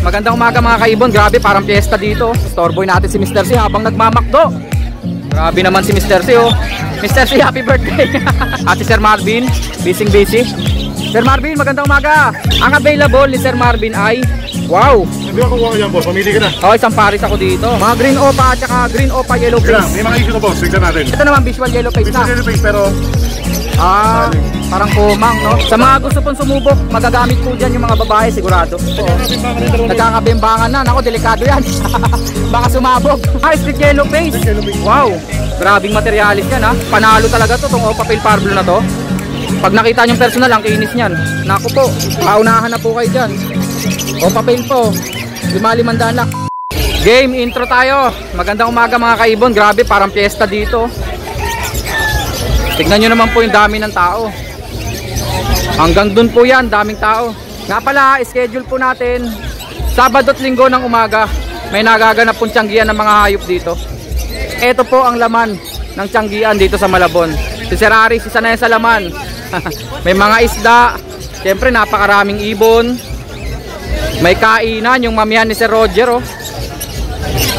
Magandang umaga mga kaibon. Grabe, parang piyesta dito. Storeboy natin si Mr. C habang nagmamakdo. Grabe naman si Mr. C oh. Mr. C, happy birthday. At si Sir Marvin, busy. Sir Marvin, magandang umaga. Ang available ni Sir Marvin ay wow. Hindi ako kuha yan boss, mamili ka na. Okay, isang paris ako dito. Mga green opa at saka green opa yellow face. May mga issue na boss, tignan natin. Ito naman visual yellow face na. Visual yellow face pero parang kumang no. Sa mga gusto pong sumubok, magagamit po dyan yung mga babae sigurado. Nagkakabimbangan na, nako delikado yan. Baka sumabog. Split yellow face. Wow, grabing materialis yan ha. Panalo talaga to, itong opa pale parblo na to. Pag nakita nyo personal, ang kinis nyan. Naku po, paunahan na po kayo dyan. Opa pale po, 5,500 lang. Game intro tayo. Magandang umaga mga kaibon. Grabe, parang piyesta dito. Tignan nyo naman po yung dami ng tao. Hanggang dun po yan, daming tao. Nga pala, schedule po natin Sabado at Linggo ng umaga. May nagaganap pong tiyanggian ng mga hayop dito. Ito po ang laman ng tiyanggian dito sa Malabon. Si Sir Aris, isa na yan sa laman. May mga isda. Siyempre napakaraming ibon. May kainan, yung mamihan ni Sir Roger oh.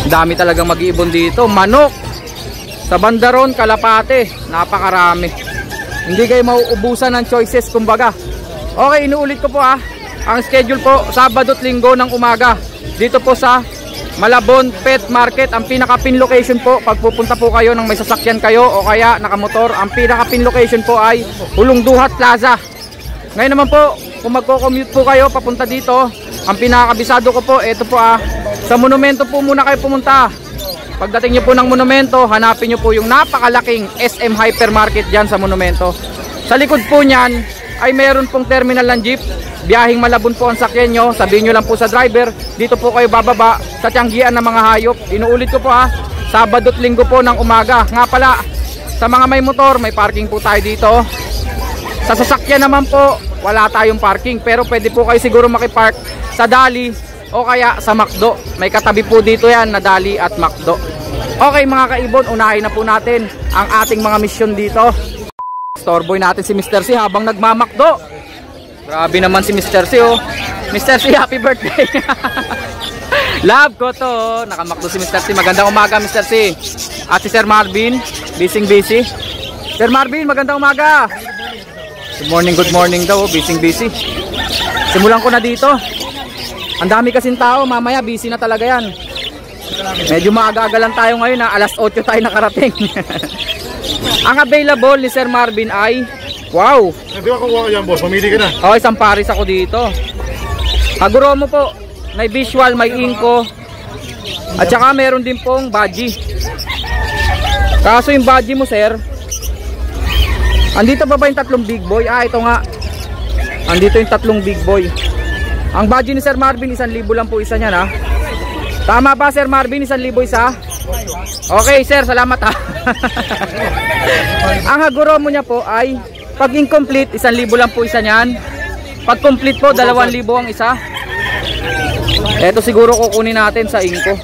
Dami talagang mag-iibon dito. Manok sa bandaron, kalapate, napakarami. Hindi kayo mauubusan ng choices kumbaga. Okay, inuulit ko po ang schedule po Sabado at Linggo ng umaga dito po sa Malabon Pet Market. Ang pinaka-pin location po pag pupunta po kayo ng may sasakyan kayo o kaya nakamotor, ang pinaka-pin location po ay Hulong Duhat Plaza. Ngayon naman po, kung magko-commute po kayo papunta dito, ang pinakabisado ko po, ito po sa monumento po muna kayo pumunta. Pagdating nyo po ng monumento, hanapin nyo po yung napakalaking SM Hypermarket dyan sa monumento. Sa likod po nyan ay mayroon pong terminal ng jeep. Biyahing Malabon po ang sakyan nyo. Sabihin nyo lang po sa driver, dito po kayo bababa sa tiyanggian ng mga hayop. Inuulit ko po Sabado at Linggo po ng umaga. Nga pala, sa mga may motor, may parking po tayo dito. Sa sasakyan naman po, wala tayong parking. Pero pwede po kayo siguro makipark sa Dali o kaya sa McDo. May katabi po dito yan na Dali at McDo. Okay mga kaibon, unahin na po natin ang ating mga mission dito. Storeboy natin si Mr. C habang nagmamakdo. Grabe naman si Mr. C oh. Mr. C, happy birthday. Love ko to oh. Nakamakdo si Mr. C. Magandang umaga Mr. C. At si Sir Marvin, busy. Sir Marvin, magandang umaga. Good morning daw, busy. Simulan ko na dito. Ang dami kasing tao, mamaya busy na talaga yan. Medyo maaga-aga lang tayo ngayon alas 8 tayo nakarating. Ang available ni Sir Marvin ay wow. Hindi ako kuha yan boss, mamili ka na. Okay, isang paris ako dito. Haguromo po, may visual, may inko. At saka meron din pong badgie. Kaso yung badgie mo sir, andito ba yung tatlong big boy? Ito nga. Andito yung tatlong big boy. Ang badge ni Sir Marvin, 1,000 lang po isa niyan ha. Tama ba Sir Marvin, 1,000 isa? Okay sir, salamat ha. Ang haguromo niya po ay pag incomplete, 1,000 lang po isa niyan. Pag complete po, 2,000 ang isa. Ito siguro kukunin natin sa inko.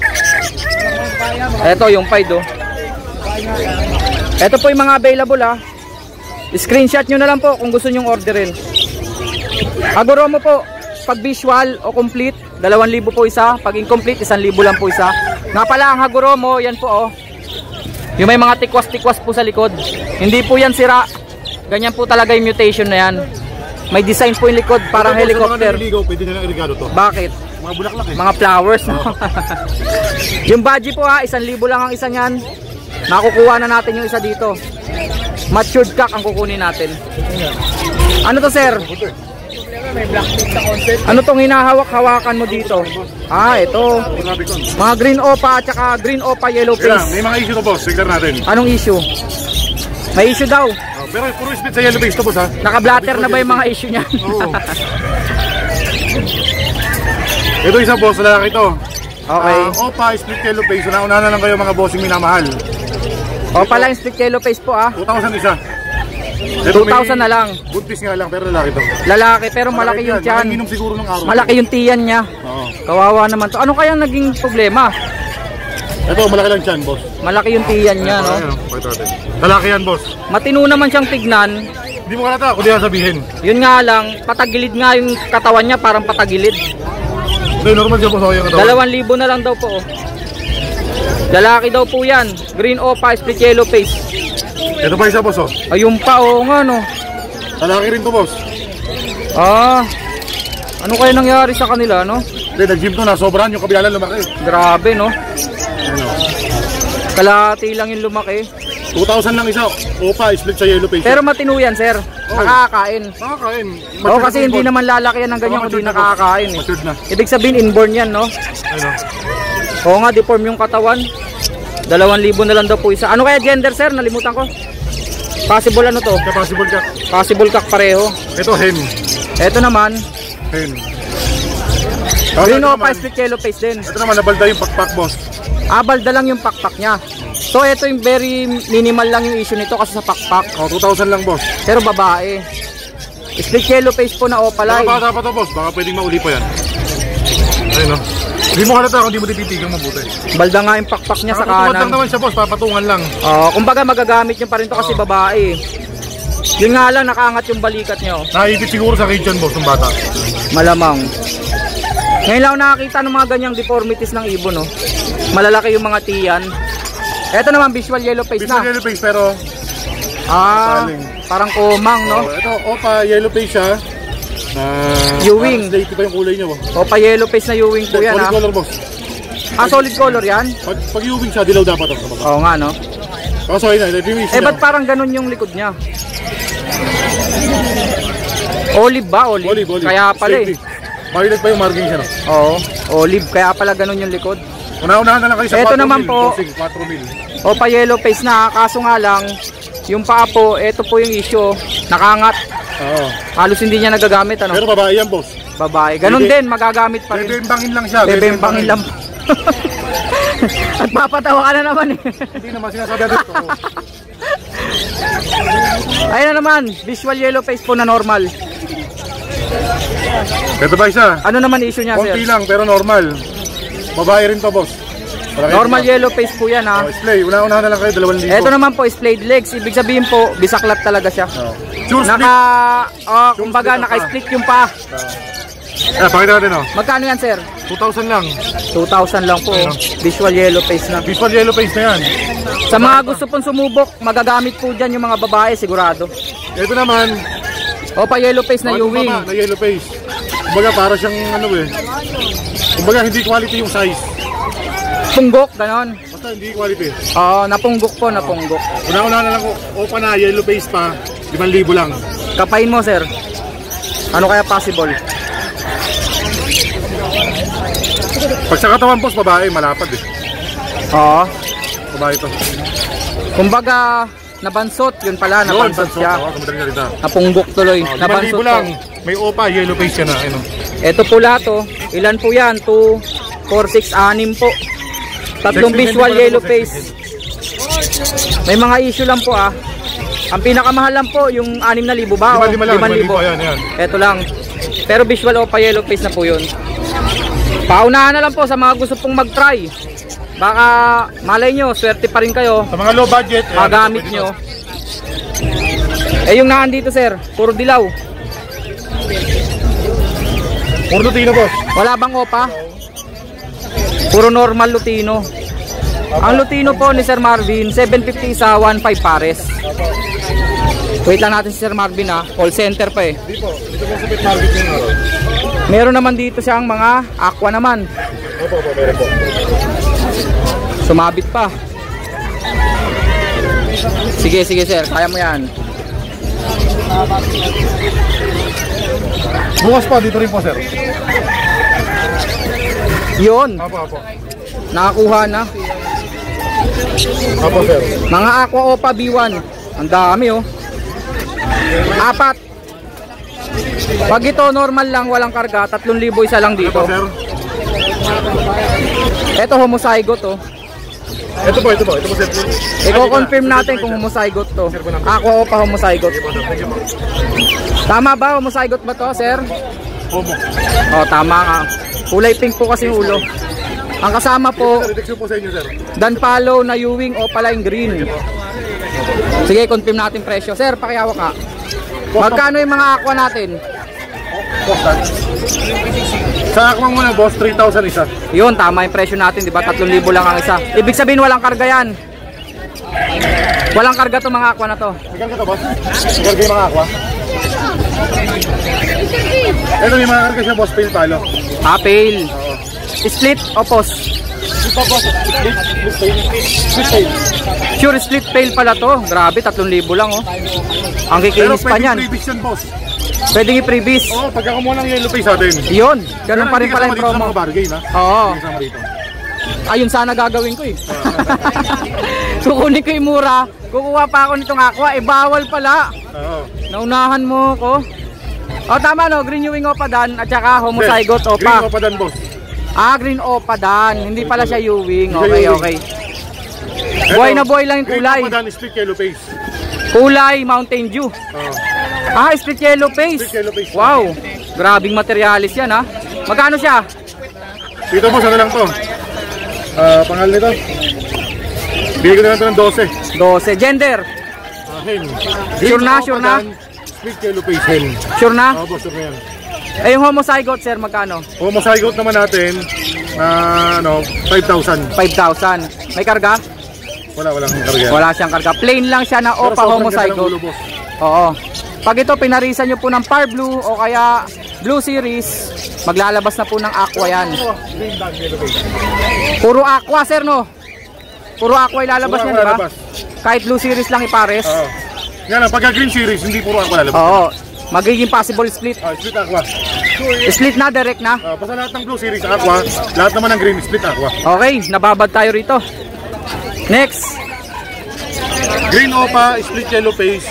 Ito yung pied oh. Ito po yung mga available ha. Screenshot nyo na lang po kung gusto nyong orderin. Haguromo po, pag visual o complete, 2,000 po isa. Pag incomplete, 1,000 lang po isa. Nga pala ang haguromo, yan po oh. Yung may mga tikwas-tikwas po sa likod. Hindi po yan sira. Ganyan po talaga yung mutation na yan. May design po yung likod, parang helicopter. Pwede na lang irigado to. Bakit? Mga bulaklak eh. Mga flowers no? Yung badgie po 1,000 lang ang isa niyan. Nakukuha na natin yung isa dito. Matured cock ang kukunin natin. Ano to sir? May black tip sa concept. Ano tong hinahawak-hawakan mo dito? Ito. Mga green opa at saka green opa yellow face. May mga issue to boss, tignan natin. Anong issue? May issue daw. Pero puro split sa yellow face to boss ha. Naka-blatter na ba yung mga issue niyan? Oo. Ito isa boss, lalaki to. Okay. Opa, split yellow face. Una na lang kayo mga bossing minamahal. Opa lang split yellow face po 2,000 isa. 2,000 na lang. Buntis nga lang pero lalaki to. Lalaki pero malaki yung tiyan. Inom siguro ng araw. Malaki yung tiyan niya. Kawawa naman to. Ano kaya naging problema? Ito malaki lang tiyan boss. Malaki yung tiyan niya no. Lalaki yan boss. Matino naman siyang tignan. Hindi mo kalata, kundi sabihin. Yun nga lang, patagilid nga yung katawan niya, parang patagilid. Ito yung normal siya boss. Okay yung katawan. 2,000 na lang daw po. Oh. Lalaki daw po yan. Green Opa, split yellow face. Ito pa isa boss oh. Ayun pa, oo nga no. Lalaki rin to boss. Ah, ano kaya nangyari sa kanila, no? Hindi, nag-gym to na. Sobrahan yung kabila lang lumaki. Grabe, no? Ano? Kalahati lang yung lumaki. 2,000 lang isa. Opa, split sa yellow face. Pero matino yan, sir. Nakakain. Nakakain. Oo, kasi hindi naman lalaki yan ng ganyan kung di nakakain. Eh. Matured na. Ibig sabihin, inborn yan, no? Ano? Oo nga, deform yung katawan. 2,000 na lang daw po isa. Ano kaya gender, sir? Nalimutan ko. Possible ano to? Possible ka. Possible kak pareho. Ito hen. Ito naman. Hen. Green Opa, split yellow face din. Ito naman, nabalda yung pakpak boss. Balda lang yung pakpak niya. So ito yung very minimal lang yung issue nito kasi sa pakpak. Oh, 2,000 lang boss. Pero babae. Split yellow face po na opalay. Baka bata pa to boss. Baka pwedeng mauli pa yan. Ayun no. Hindi mo halata kung di mo titigang mabuti. Balda nga yung pakpak niya sa Nakatuwad lang kanan. naman siya boss. Papatungan lang. Kumbaga magagamit niyo pa rin to kasi babae. Yun nga lang nakaangat yung balikat niya. Naipit siguro sa kitchen boss ng bata. Malamang. Ngayon lang ako nakakita ng mga ganyang deformities ng ibon, no? Malalaki yung mga tiyan. Ito naman visual yellow face Visual na. yellow face pero saling. Parang kumang, no? Ito opa yellow face siya. Ewing. Late pa yung kulay niya boss. Opa yellow face na Ewing po yan, Solid ha? color boss. Solid color yan? Pag Ewing siya, dilaw dapat ito. Oo nga, no? Kaso ayun na, ba't parang ganun yung likod niya? Olive ba? Olive. Kaya pala eh. Violet pa yung marking siya no? Oo, olive. Kaya pala ganun yung likod. Una-unahan na lang kayo sa 4 Ito mil. naman po. 4 mil. Opa yellow face na. Kaso nga lang, yung paa po, ito po yung issue. Nakangat. Oo. Halos hindi niya nagagamit, ano? Pero babae yan boss. Babae. Ganun din, magagamit pa rin. Bebembangin lang siya. Bebembangin lang. At papatawa ka na naman eh. Hindi naman sinasabi dito. Ayun na naman, visual yellow face po na normal. Ito ba isa? Ano naman issue niya, sir? Konti lang pero normal. Babae rin to boss. Normal yellow face po yan, ha? Splay, una-unahan na lang kayo 2,000. Ito naman po, splayed legs. Ibig sabihin po, bisaklat talaga siya. Sure split. Kumbaga, naka-split yung paa. Pakita natin oh. Magkano yan, sir? 2,000 lang. 2,000 lang po. Visual yellow face na. Visual yellow face na yan. Sa mga gusto pong sumubok, magagamit po dyan yung mga babae, sigurado. Ito naman, Opa yellow face na Ewing. na yellow face. Kumbaga para siyang ano eh. Kumbaga hindi quality yung size. Punggok, ganon. Basta hindi quality. Oo, napunggok po, napunggok. Una-una na lang ko, opa na, yellow face pa, 5,000 lang. Kapain mo, sir. Ano kaya possible? Pag sa katawan boss, babae, malapad eh. Oo. Babae ito. Kumbaga, nabansot. Yun pala, nabansot siya. Napunggok tuloy. 5,000 Nabansot lang. po. May opa, yellow face yan na. Ano. Ito pula to. Ilan po yan? 2, 4, 6, 6 po. Tatlong visual yellow face. May mga issue lang po ah. Ang pinakamahal lang po yung 6,000 ba? 5,000 lang. 5,000. Yan, yan. Ito lang. Pero visual opa yellow face na po yun. Paunahan na lang po sa mga gusto pong mag-try. Baka malay nyo, swerte pa rin kayo. Sa mga low budget, Magamit nyo. Yung naan dito, sir, puro dilaw. Puro lutino boss. Wala bang opa? Puro normal lutino. Ang lutino po ni Sir Marvin, 750 sa 1.5 pares. Wait lang natin si Sir Marvin ha. Call center pa eh. Dito po sa pet market yung araw. Meron naman dito siyang mga aqua naman. Opo, meron po. Sumabit pa. Sige sir, kaya mo yan. Bukas pa, dito rin po sir. Yun, Opo. nakakuha na. Opo sir. Mga aqua opa B1. Ang dami oh. 4. Pag ito normal lang, walang karga, 3,000 isa lang dito. Opo sir. Ito homozygote oh. Ito po sir. I-confirm natin kung homozygote to. Aqua opa homozygote. Tama ba? Homozygote ba to, sir? Opo. Oh, tama nga. Kulay pink po kasi yung ulo. Ang kasama po, Reduction po sa inyo sir. Danpalo na Ewing o pala yung green. Sige, confirm natin presyo. Sir, pakihawak ka. Magkano yung mga aqua natin? Sa Aqua muna boss, 3,000 isa. Yun, tama yung presyo natin, di ba? 3,000 lang ang isa. Ibig sabihin walang karga yan. Walang karga to mga aqua na to. May karga to boss? May karga yung mga Aqua? Ito may mga karga siya boss, pail palo. Pail. Split o post? Ito boss, split pail. Sure split pail pala to. Grabe, 3,000 lang oh. Ang kikinis pa niyan. Pero pwede freebies yan boss. Pwedeng i-freebies. Oo, pagka kumuha ng yellow face atin. Yun, ganun pa rin pala yung promo. Bargain, ha? Oo. Hindi kasama rito. Ayun sana gagawin ko eh. Kukunin ko yung mura. Kukuha pa ako nitong aqua. Eh bawal pala. Oo. Naunahan mo ko. O tama no, green Ewing Opadan at saka homozygote Green Opa. Opadan boss. Green Opadan. Hindi pala siya Ewing. Hindi siya Okay, Ewing. okay. Buhay na buhay lang yung kulay. Green Opadan, split yellow face. Kulay Mountain Dew. Oo. Split yellow face. Split yellow face. Wow. Grabing materialis yan ha. Magkano siya? Dito boss, ano lang to? Pangalan nito? Bigay ko na lang ito ng 12. 12. Gender? Hen. Sure na, sure na? Split yellow face hen. Sure na? Oo boss, sure na yan. Yung homozygote sir, magkano? Homozygote naman natin, 5,000. 5,000. May karga? Walang karga. Wala siyang karga. Plain lang siya na Pero Opa sobrang ganda ng homozygote. ulo, boss. Oo. Pag ito pinarisan nyo po ng Par Blue o kaya Blue Series, maglalabas na po ng aqua yan. Green bag yellow face. Puro aqua sir no? Puro aqua ilalabas Puro niya, aqua di ba? lalabas. Kahit Blue Series lang ipares. Oo. Yan lang, pagka green series, hindi puro aqua lalabas. Oo. Magiging possible split. Split aqua. Split na, direct na. Basta lahat ng blue series aqua, lahat naman ng green split aqua. Okay, nababad tayo rito. Next. Green Opa, split yellow face,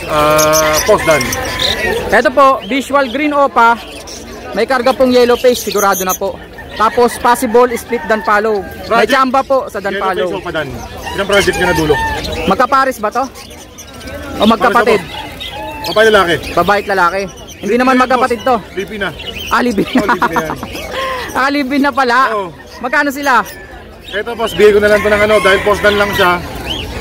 post dan. Ito po, visual green Opa. May karga pong yellow face, sigurado na po. Tapos possible split dan follow. May Project, chamba po sa dan yellow follow. face Opa dan. Ilang project niya na dulo? Magkapares ba to? O magkapatid? Babae lalaki. Babae at lalaki. Hindi naman magkapatid to. Lipi na. Libin. Oh, lipi na yan. Libin na pala. Oo. Magkano sila? Ito boss, bigay ko na lang ito ng dahil post dan lang siya,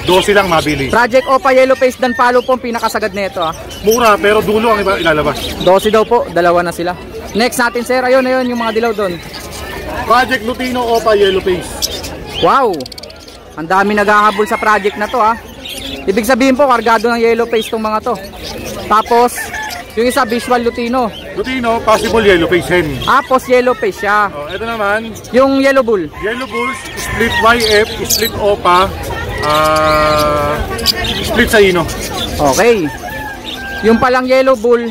12 lang mabili. Project Opa Yellow Face dan follow po ang pinakasagad nito ah. Mura pero dulo ang iba ilalabas. 12 daw po, dalawa na sila. Next natin sir, ayun yung mga dilaw doon. Project Lutino Opa Yellow Face. Wow. Ang dami naghahabol sa project na to ah. Ibig sabihin po, kargado ng yellow face tong mga to. Tapos, yung isa visual Lutino. Lutino, possible yellow face hen. Post yellow face siya. Ito naman, Yung yellow bull. Yellow Bulls, split YF, split Opa, split Saino. Okay. Yung palang yellow bull,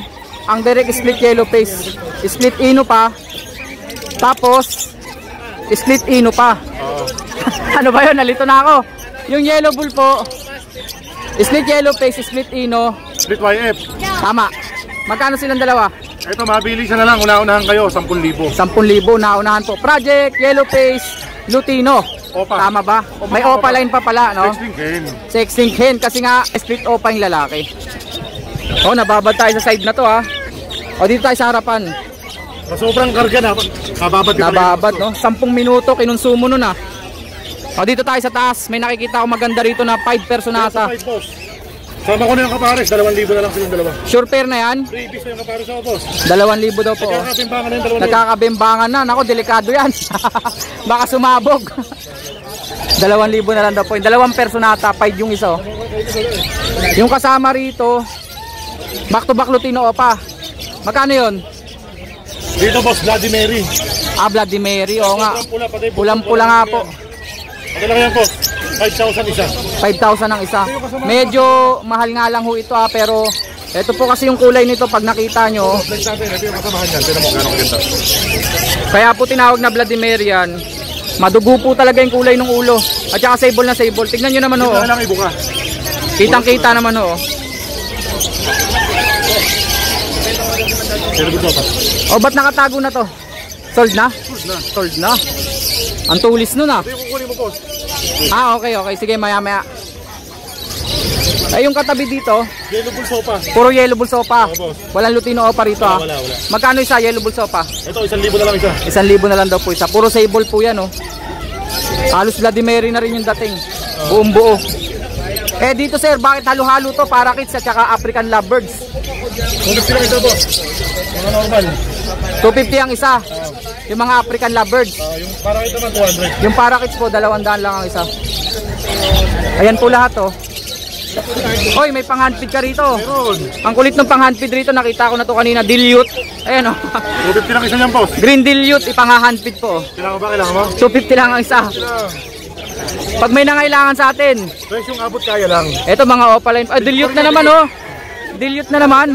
ang direct split yellow face. Split ino pa. Tapos, split ino pa. Ano ba yun? Nalito na ako. Yung yellow bull po, split yellow face, split ino. Split YF. Tama. Magkano silang dalawa? Ito, mabili siya na lang. Una-unahan kayo, 10,000. 10,000 naunahan po. Project Yellow Face Lutino. Opa. Tama ba? May Opa line pa pala, no? Sexting hen. Sexting hen kasi nga split Opa yung lalaki. Nababad tayo sa side na to ha. Dito tayo sa harapan. Sobrang karga na. Nababad ka Nababad, no? 10 minuto kinonsumo nun ah. Dito tayo sa taas. May nakikita ako maganda rito na 5 personata. Sama ko na yung kapares, 2,000 na lang silang dalawa. Sure pair na yan? Freebies na yung kapares ako, boss. 2,000 daw po. Nagkakabimbangan na yung 2,000. Nagkakabimbangan na. Nako, delikado yan. Baka sumabog. 2,000 na lang daw po. Yung dalawang personata, 5 yung isa. Yung kasama rito, back to back Lutino Opa. Magkano yun? Dito, boss, Bloody Mary. Bloody Mary. Oo nga. Pula, patay, Pulang-pula nga po. Ano lang yan, boss? 5,000 isa. 5,000 ang isa. Medyo mahal nga lang ho ito pero ito po kasi yung kulay nito pag nakita nyo. Ito yung kasamahan yan. Tignan mo kung anong ganda. Kaya po tinawag na Vladimirian. Madugo po talaga yung kulay ng ulo. At saka sable na sable. Tignan nyo naman ho. Tignan lang ibuka. Kitang kita naman ho. Ba't nakatago na to? Sold na? Sold na. Ang tulis nun ah. Ito yung kukunin mo, boss. Okay. Sige, maya. Yung katabi dito, Yellow Bull Sopa. puro yellow bull sopa. boss. Walang Lutino Opa rito ah. Wala. Magkano isa yellow bull sopa? Ito, 1,000 na lang isa. 1,000 na lang daw po isa. Puro sable po yan oh. Halos Vladimir na rin yung dating. Buong buo. Dito sir, bakit halo-halo to? Parakits at saka African lovebirds. Kung gusto lang ito, boss. Mga normal. 250 ang isa. Yung mga African lovebirds. Yung para ito naman 200. Yung parakeets po, 200 lang ang isa. Ayan po lahat oh. Oy, may pang-handfeed ka rito. Meron. Ang kulit ng pang-handfeed rito, nakita ko na to kanina, dilute. Ayan oh. 250 lang isa niyan, boss. Green dilute, ipang-handfeed po. Kailangan ba? Kailangan mo? 250 lang ang isa. Pag may nangailangan sa atin, Presyong abot kaya lang. eto mga opaline. Ah, dilute na naman oh. Dilute na naman.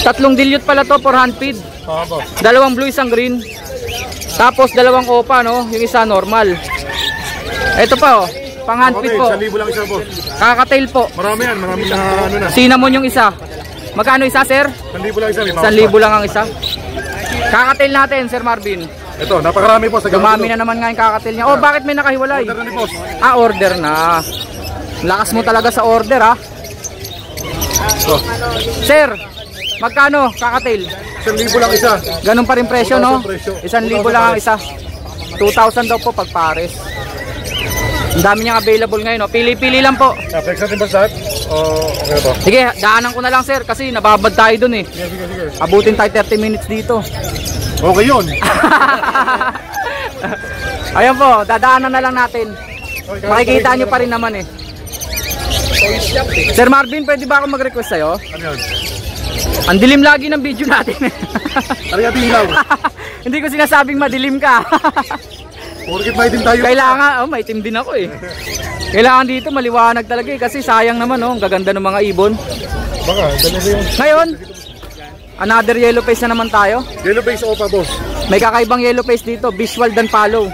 3 dilute pala to for handfeed. Oo, boss. 2 blue, isang green. Tapos 2 opa no, yung isa normal. Eto pa oh, pang handfeed po. 1,000 lang isa, boss. Kakatail po. Marami yan, marami na ano na. Cinnamon yung isa. Magkano isa, sir? 1,000 lang isa. 1,000 lang ang isa. Kakatail natin, Sir Marvin. Ito, napakarami po sa Dumami na naman nga yung kakatail niya. Oh, bakit may nakahiwalay? Order na ni boss. Ah, order na. Lakas mo talaga sa order, ha? Oh, Sir, magkano kakatail? 1,000 lang isa. Ganun pa rin presyo, no? 2,000 presyo. 1,000 lang ang isa. 2,000 daw po pag pares. Ang dami niyang available ngayon, no? Pili-pili lang po. Flex natin ba sa lahat? Okay na to. Sige, daanan ko na lang, sir, kasi nababad tayo dun, eh. Sige, sige, sige. Abutin tayo 30 minutes dito. Okay yun. Ayan po, dadaanan na lang natin. Makikita nyo pa rin naman, eh. Sir Marvin, pwede ba ako mag-request sa'yo? Ano yun? Ang dilim lagi ng video natin. Ano yung ilaw? Hindi ko sinasabing madilim ka. Porkit maitim tayo. Kailangan, oh, maitim din ako eh. Kailangan dito maliwanag talaga eh, kasi sayang naman oh, ang gaganda ng mga ibon. Baka, dalawa yun. Ngayon, another yellow face na naman tayo. Yellow face opa, boss. May kakaibang yellow face dito, visual dan follow.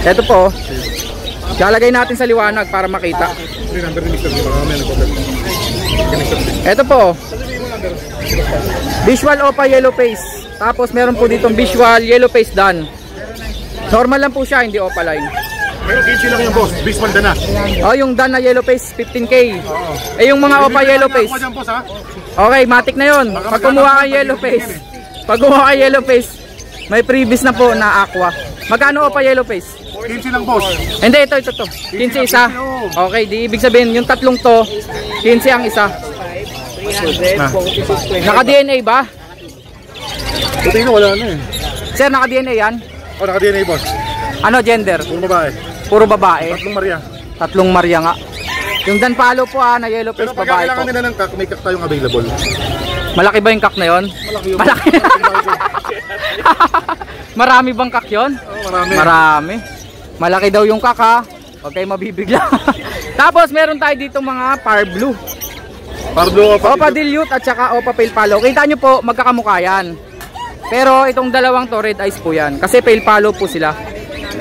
Ito po, lalagay natin sa liwanag para makita. Hindi, number ni Mr. Baka may nag-order. Ito po, visual opa yellow face. Tapos meron po ditong visual yellow face dan. Normal lang po siya, hindi opaline. Pero 15 lang yung boss, base one na. Oh, yung dan na yellow face, 15K. Oo. Eh yung mga opa yellow face. Ako dyan, boss, ha? Okay, matik na yun. Pag kumuha ka yellow face, pag kumuha ka yellow face, may previous na po na aqua. Magkano opa yellow face? 15 lang, boss. Hindi, ito. 15 isa. Okay, di ibig sabihin, yung tatlong to, 15 ang isa. Naka-DNA ba? Buti na, wala na eh. Sir, naka-DNA yan? O, naka-DNA, boss. Ano gender? Puro babae. Puro babae. Tatlong Maria. Tatlong Maria nga. Yung dan palo po na yellow Pero face pag babae kailangan po. nila ng kak, may kak tayong available. Malaki ba yung kak na yon? Malaki yung Malaki. Marami bang kak yun? Oo, marami. Marami. Malaki daw yung kak ha. Huwag kayo mabibigla. Tapos meron tayo dito mga par blue. Pardo, Opa dilute at saka opa pale palo. Kita nyo po, magkakamukha yan. Pero itong dalawang to, red eyes po yan. Kasi pale palo po sila.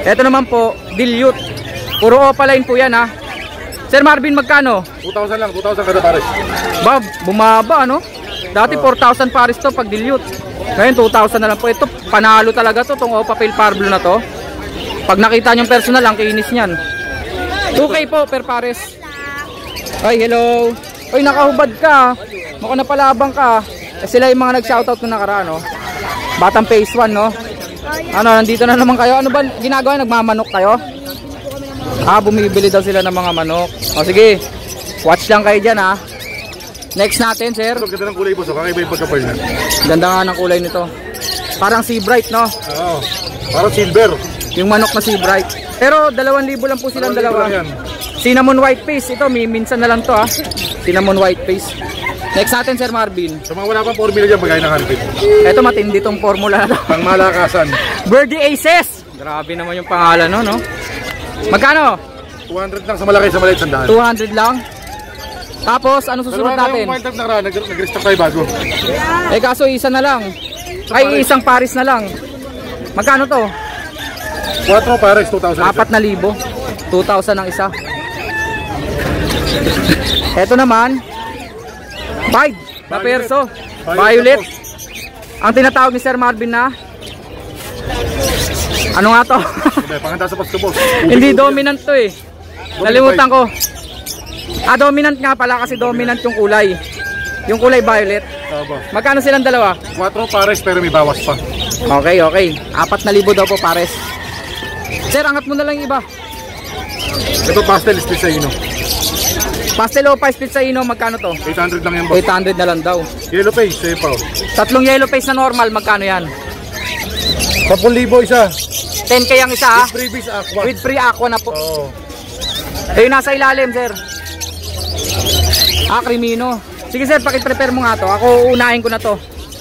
Ito naman po, dilute. Puro opaline po yan ha. Sir Marvin, magkano? 2,000 lang, 2,000 kada pares. Bob, bumaba ano? Dati 4,000 pares to pag dilute. Ngayon 2,000 na lang po. Ito, panalo talaga to, itong opa pale par blue na to. Pag nakita nyo yung personal, ang kinis nyan. 2K po per pares. Ay, hello. Ay, nakahubad ka. Mukhang napalabang ka. Sila yung mga nag-shoutout nung nakaraan, no? Batang phase 1, no? Ano, nandito na naman kayo. Ano ba ginagawa? Nagmamanok kayo? Ah, bumibili daw sila ng mga manok. O, sige. Watch lang kayo dyan, ha? Next natin, sir. Pero ganda ng kulay, boss. Kakaiba yung pagka-pearl na. Ganda nga ng kulay nito. Parang sea bright, no? Oo. Parang silver. Yung manok na sea bright. Pero 2,000 lang po silang 2,000 dalawa. lang yan. Cinnamon white face. Ito, minsan na lang to, ha? Cinnamon white face. Next natin, Sir Marvin. Sa mga wala pang formula dyan, pagkain ng handpid. Ito, matindi tong formula na to. Pang malakasan. Birdie Aces. Grabe naman yung pangalan, no? Magkano? 200 lang sa malaki, sa maliit, 100. 200 lang. Tapos, ano susunod natin? Yung wild type nakaraan, nag-restock tayo bago. Eh, kaso isa na lang. Ay, isang pares na lang. Magkano to? 4 pares, 2,000. 4,000. 2,000 ang isa. Ito naman, Pied na perso. Violet. Ang tinatawag ni Sir Marvin na ano nga to? Panganda sa pasto, boss. Hindi dominant to eh. Nalimutan ko. Ah, dominant nga pala kasi dominant yung kulay. Yung kulay violet. Magkano silang dalawa? 4 pares pero may bawas pa. Okay, okay. 4,000 daw po pares. Sir, angat mo na lang yung iba. Ito pastel, split sa ino. Pastel Opa split sa ino, magkano to? 800 lang yan boss. 800 na lang daw. Yellow face, sa'yo pa. Tatlong yellow face na normal, magkano yan? 10,000 isa. 10k ang isa ha? Freebies aqua. With free aqua na po. Oo. Ayun nasa ilalim, sir. Crimino. Sige sir, pakiprepare mo nga to. Ako unahin ko na to.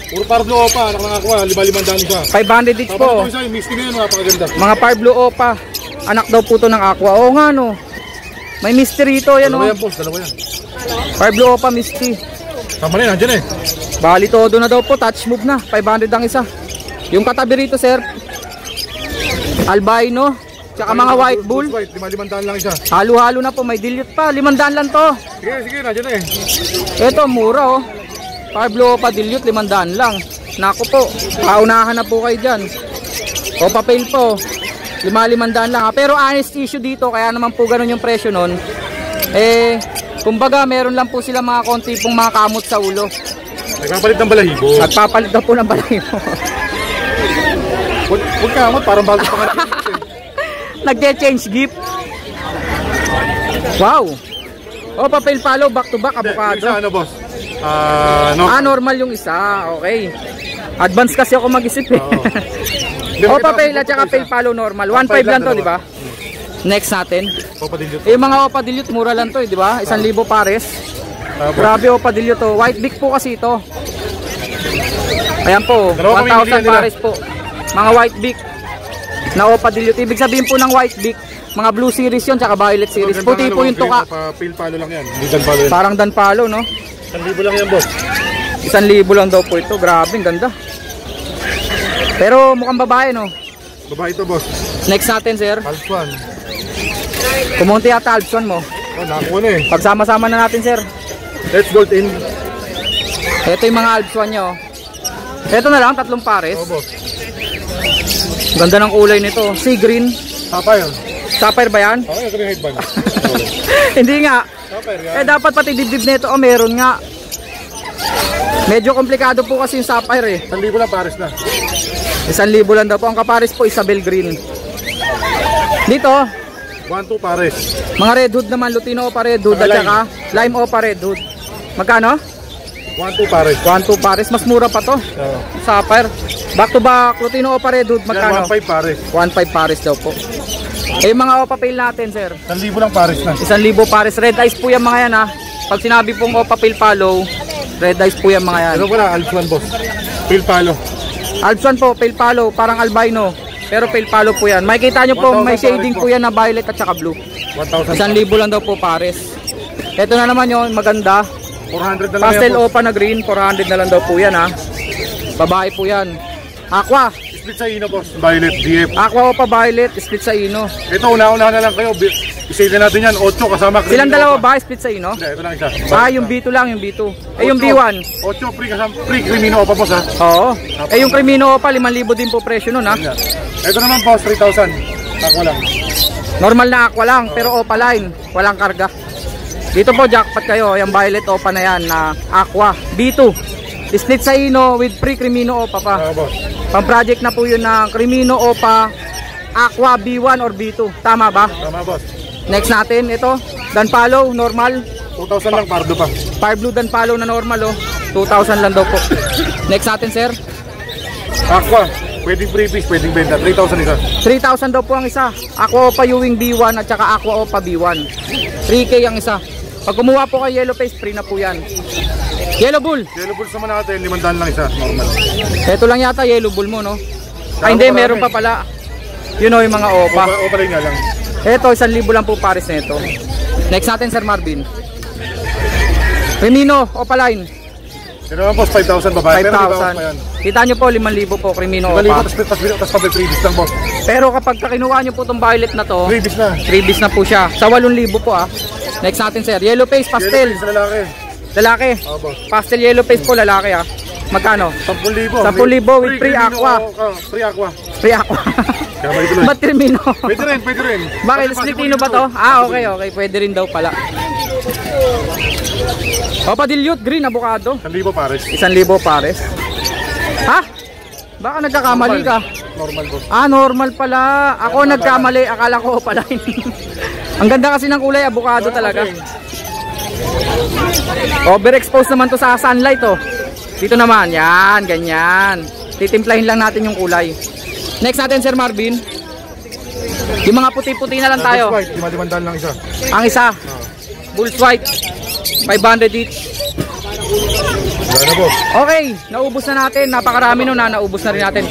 Puro Parblo Opa, anak ng aqua, 5,500 isa. 500 each po. Tapos ito isa, yung misty na yun, napakaganda. Mga Parblo Opa. Anak daw po to ng aqua. Oo nga no. May mystery ito. Yan, Dalawa no? yan boss, dalawa yan. Parblo Opa Misty. Tama na yun, nandiyan eh. Bali todo na daw po. Touch move na. 500 ang isa. Yung katabi rito sir, albino. Tsaka mga white bull. White, 5,500 lang isa. Halo-halo na po. May dilute pa. 500 lang to. Sige, sige, nandiyan eh. Ito mura oh. Parblo Opa dilute 500 lang. Nako po. Paunahan na po kayo dyan. Opa Pale po. 500 lang ha. Pero honest issue dito. Kaya naman po ganun yung presyo nun. Eh, kumbaga meron lang po sila mga konti pong mga kamot sa ulo. Nagpapalit ng balahibo. Nagpapalit daw po ng balahibo. Huwag kamot, parang bago pa nga. Nagche-change gift. Wow. Opa Pale Palo back to back avocado. Isa ano boss? No. Normal yung isa. Okay. Advance kasi ako mag-isip eh. Opa Pale at saka Pale Palo normal. 1.5 lang to, di ba? Next natin. Opa dilute. Yung mga Opa dilute mura lang to, di ba? 1,000 pares. Grabe Opa dilute to. White beak po kasi ito. Ayan po, 1,000 pares po. Mga white beak na Opa dilute. Ibig sabihin po ng white beak, mga blue series yun, tsaka violet series. Puti po yung tuka. Pale Palo lang yan. Hindi Dan Palo yan. Parang Dan Palo, no? 1,000 lang yan boss. 1,000 lang daw po ito. Grabe, ang ganda. Pero mukhang babae, no? Babae ito boss. Next natin, sir. Alphan. Kumunti yata Alpson mo. Nakakuha na eh. Pagsama-sama na natin, sir. Let's bolt in. Ito yung mga Alpson nyo. Ito na lang, 3 pares. Oo boss. Ganda ng kulay nito. Sea green. Sapphire. Sapphire ba yan? Oo, ito yung headband. Hindi nga. Sapphire yan. Eh dapat pati dibdib nito. Oh, meron nga. Medyo komplikado po kasi yung sapphire eh. 1,000 lang pares na. 1,000 lang daw po. Ang kapares po Isabel green. Dito 1-2 pares. mga red hood naman. Lutino Opa red hood at saka lime Opa red hood. Magkano? 1-2 pares. 1-2 pares. Mas mura pa to. Oo. Sapphire. Back to back. Lutino Opa red hood. Magkano? 1-5 pares. 1.5 pares daw po. Eh yung mga Opa Pale natin, sir. 1,000 lang pares na. 1,000 pares. Red eyes po yan mga yan ha. Pag sinabi pong Opa Pale Palo, red eyes po yan mga yan. Ano pala? Alphan boss. Pale Palo. Alpson po, Pale Palo, parang albino. Pero Pale Palo po yan. Makikita nyo po, 1,000 may shading pares po yan na violet at saka blue. 1,000. 1,000 lang daw po pares. Ito na naman yun, maganda. 400 na lang Pastel yan boss. Opa na green, 400 na lang daw po yan ha. Babae po yan. Aqua. Split sa ino boss. Violet, DF. Aqua Opa Violet, split sa ino. Ito, una-una na lang kayo. Isave na natin yan. 8 kasama. Silang dalawa ba, split sa ino? Hindi, ito lang isa. Yung B2 lang, yung B2. Eh yung B1. 8 free kasama. Free Crimino Opa boss ha. Oo. Eh yung Crimino Opa, 5,000 din po presyo nun ha. Ito naman boss, 3,000. Takwa lang. Normal na aqua lang, pero Opa line, walang karga. Dito po jackpot kayo, yung violet Opa na yan na aqua, B2. Split sa ino with free Crimino Opa pa. Boss. Pang project na po yun ng Crimino Opa, aqua B1 or B2. Tama ba? Tama boss. Next natin, ito, Dan Palo, normal. 2,000 lang, pardo pa. Fire Blue Dan Palo na normal oh. 2,000 lang daw po. Next natin sir. Aqua. Pwedeng freebies, pwedeng benta. 3,000 isa. 3,000 daw po ang isa. Aqua Opa Ewing B1 at saka Aqua Opa B1. 3K ang isa. Pag kumuha po kay Yellow Face, free na po yan. Yellow Bull. Yellow Bulls naman natin, 500 lang isa. Normal. Ito lang yata Yellow Bull mo, no? Ay, hindi, meron pa pala. You know, yung mga Opa. Opa rin nga lang. Ito, 1,000 lang po pares na ito. Next natin, Sir Marvin. Crimino, Opa line. Ito naman boss, 5,000 babae. Pero may bawas pa yan. 5,000. Kita nyo po, 5,000 po, Crimino Opa. 5,000, tapos pa freebies lang boss. Pero kapag kinuha nyo po itong violet na to, Freebies na. freebies na po siya. Sa 8,000 po ah. Next natin, Sir. Yellow Face, pastel. Yellow Bulls sa lalaki. Lalaki. Oo boss. Pastel Yellow Face po, lalaki ah. Magkano? 10,000. 10,000 with free aqua. Free aqua. Free aqua. Kaya may tuloy. Ba't Crimino? Pwede rin, pwede rin. Bakit? Slitino ba to? Ah, okay, okay. Pwede rin daw pala. Opa Dilute, green, avocado. 1,000 pares. 1,000 pares. Ha? Baka nagkakamali ka. Normal boss. Ah, normal pala. Ako nagkamali. Akala ko pala. Ang ganda kasi ng kulay, avocado talaga. Overexposed naman to sa sunlight oh. Dito naman, yan, ganyan. Titimplahin lang natin yung kulay. Next natin Sir Marvin. Yung mga puti-puti na lang tayo. White, 500 lang isa. Ang isa, Bulls White, 500 each. Wala na po. Okay, naubos na natin. Napakarami nun na, naubos na rin natin.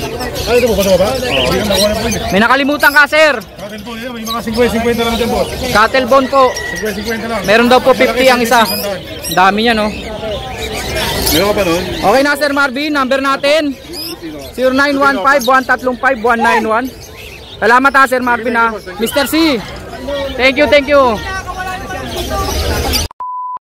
Ay, ito po, basta ba? Hindi na makuha na po yun. May nakalimutan ka Sir. Cattle po, may mga 50 lang dyan po. Cattle bone po. 50 lang. Meron daw po 50 ang isa. Dami niya no. Meron ka pa nun? Okay na Sir Marvin, number natin 0915-135-191. Salamat ha Sir Marvin ha. Mr. C. Thank you, thank you.